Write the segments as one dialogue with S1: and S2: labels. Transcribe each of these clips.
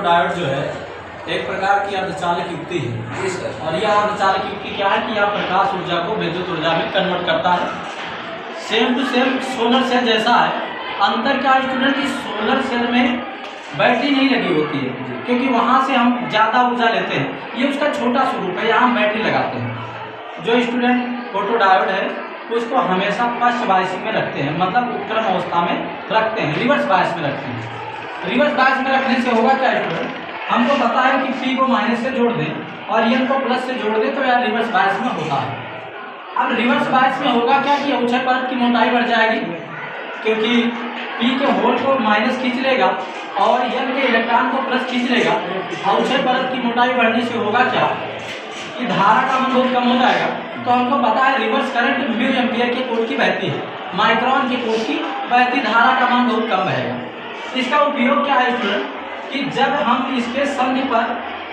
S1: Photodiode जो है एक प्रकार की अर्धचालक युक्ति है।
S2: जी सर।
S1: और यह अर्धचालक युक्ति क्या है कि यह प्रकाश ऊर्जा को विद्युत ऊर्जा में कन्वर्ट करता है। Same to same solar cell जैसा है। अंतर क्या है स्टूडेंट की सोलर सेल में बैटरी नहीं लगी होती है, क्योंकि वहाँ से हम ज़्यादा ऊर्जा लेते हैं। ये उसका छोटा स्वरूप है, यहाँ हम बैटरी लगाते हैं। जो स्टूडेंट फोटोडायोड है उसको हमेशा फर्स्ट बायसिंग में रखते हैं, मतलब उपक्रम अवस्था में रखते हैं, रिवर्स बायस में रखते हैं। रिवर्स बायस में रखने से होगा क्या स्टूडेंट, हमको पता है कि P को माइनस से जोड़ दें और N को प्लस से जोड़ दें तो यह रिवर्स बायस में होता है। अब रिवर्स बायस में होगा क्या कि अवक्षय परत की मोटाई बढ़ जाएगी, क्योंकि P के होल को माइनस खींच लेगा और N के इलेक्ट्रॉन को प्लस खींच लेगा। अवक्षय परत की मोटाई बढ़ने से होगा क्या कि धारा का मान बहुत कम हो जाएगा। तो हमको पता है रिवर्स करंट म्यू एम्पियर के कोड की बहती है, माइक्रोन के कोड की बहती धारा का मान बहुत कम बहेगा। इसका उपयोग क्या है स्टूडेंट कि जब हम इसके संधि पर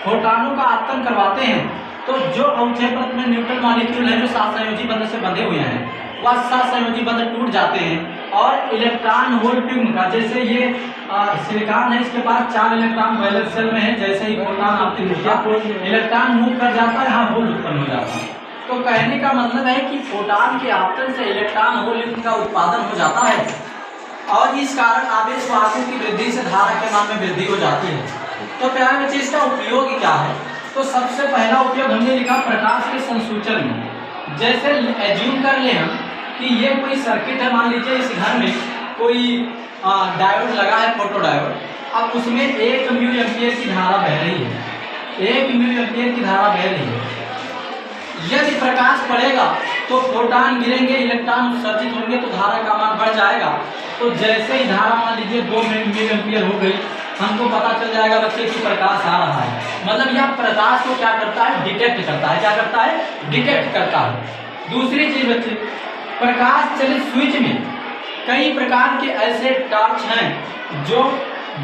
S1: फोटॉनों का आपतन करवाते हैं तो जो अवक्षय परत में न्यूट्रल मॉलिक्यूल है जो सात संयोजी बंध से बंधे हुए हैं वह सात संयोजी बंध टूट जाते हैं और इलेक्ट्रॉन होल युग्म का, जैसे ये सिलिकॉन है इसके पास 4 इलेक्ट्रॉन वैलेंस शेल में है, जैसे ही फोटॉन आपतित होता है इलेक्ट्रॉन मूव कर जाता है, यहाँ होल उत्पन्न हो जाता है। तो कहने का मतलब है कि फोटॉन के आपतन से इलेक्ट्रॉन होल युग्म का उत्पादन हो जाता है और इस कारण आवेश वाहकों की वृद्धि से धारा के मान में वृद्धि हो जाती है। तो प्यारे बच्चे इसका उपयोग क्या है, तो सबसे पहला उपयोग हमने लिखा प्रकाश के संसूचन में। जैसे एज्यूम कर ले हम कि ये कोई सर्किट है, मान लीजिए इस घर में कोई डायोड लगा है फोटोडायोड, अब उसमें 1 म्यू एम्पियर की धारा बह रही है, 1 म्यू एम्पियर की धारा बह रही है। यदि प्रकाश पड़ेगा तो फोटॉन गिरेंगे, इलेक्ट्रॉन उत्सर्जित होंगे तो धारा का मान बढ़ जाएगा। तो जैसे ही धारा मान लीजिए 2 म्यू एम्पियर हो गई, हमको पता चल जाएगा बच्चे कि प्रकाश आ रहा है। मतलब यह प्रकाश को क्या करता है, डिटेक्ट करता है। क्या करता है, डिटेक्ट करता है। दूसरी चीज बच्चे, प्रकाश चलित स्विच में कई प्रकार के ऐसे टॉर्च हैं जो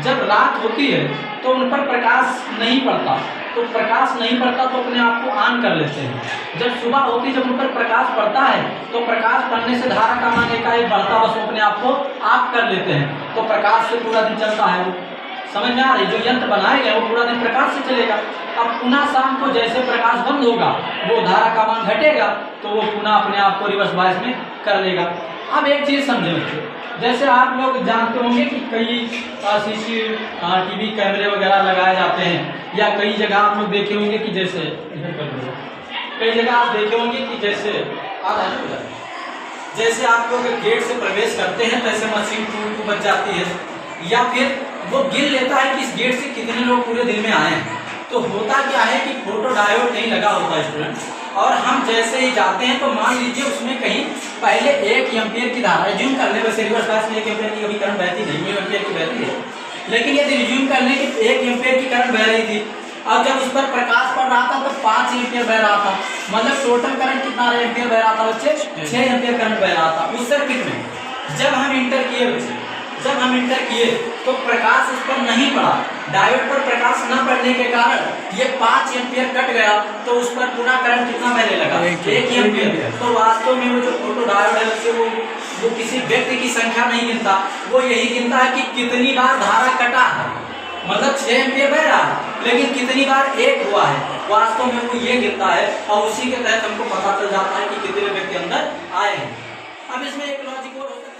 S1: जब रात होती है तो उन पर प्रकाश नहीं पड़ता, तो प्रकाश नहीं पड़ता तो अपने आप को ऑन कर लेते हैं। जब सुबह होती जब उन पर प्रकाश पड़ता है तो प्रकाश पड़ने से धारा का मान एकाएक बढ़ता, बस अपने आप को ऑफ कर लेते हैं। तो प्रकाश से पूरा दिन चलता है। वो समझ में आ रही, जो यंत्र बनाए गए वो पूरा दिन प्रकाश से चलेगा। अब पुनः शाम को जैसे प्रकाश बंद होगा वो धारा का मान घटेगा तो वो पुनः अपने आप को रिवर्स बायस में कर लेगा। अब एक चीज़ समझे बच्चे, जैसे आप लोग जानते होंगे कि कई CCTV कैमरे वगैरह लगाए जाते हैं, या कई जगह आप लोग देखे होंगे कि जैसे कई जगह आप देखे होंगे कि जैसे आप लोग गेट से प्रवेश करते हैं तो ऐसे मशीन टूट बच जाती है, या फिर वो गिन लेता है कि इस गेट से कितने लोग पूरे दिन में आए हैं। तो होता क्या है कि फोटोडायोड नहीं लगा होता स्टूडेंट, और हम जैसे ही जाते हैं तो मान लीजिए उसमें कहीं पहले 1 एम्पियर की धारा, रिज्यूम कर ले, वैसे रिवर्स बायस में 1 एम्पियर की कभी करंट बहती नहीं, म्यू एम्पियर की बहती है, लेकिन यदि रिज्यूम कर ले कि 1 एम्पियर की करंट बह रही थी और जब उस पर प्रकाश पड़ रहा था तो 5 एम्पियर बह रहा था, मतलब टोटल करंट कितना एम्पियर बह रहा था बच्चे, 6 एम्पियर करंट बह रहा था उस सर्किट में। जब हम इंटर किए बच्चे, जब हम इंटर किए तो प्रकाश उस पर नहीं पड़ा, डायोड पर प्रकाश न पड़ने के कारण ये 5 एम्पियर कट गया, तो उस पर पुनः करंट कितना बहने लगा, 1 एम्पियर। तो वास्तव में वो जो फोटोडायोड है उससे वो किसी व्यक्ति की संख्या नहीं गिनता, वो यही गिनता है कि कितनी बार धारा कटा है, मतलब 6 एम्पियर बह रहा है लेकिन कितनी बार एक हुआ है, वास्तव में वो ये गिनता है और उसी के तहत हमको पता चल जाता है कि कितने व्यक्ति अंदर आए हैं। अब इसमें एक लॉजिक और होता है।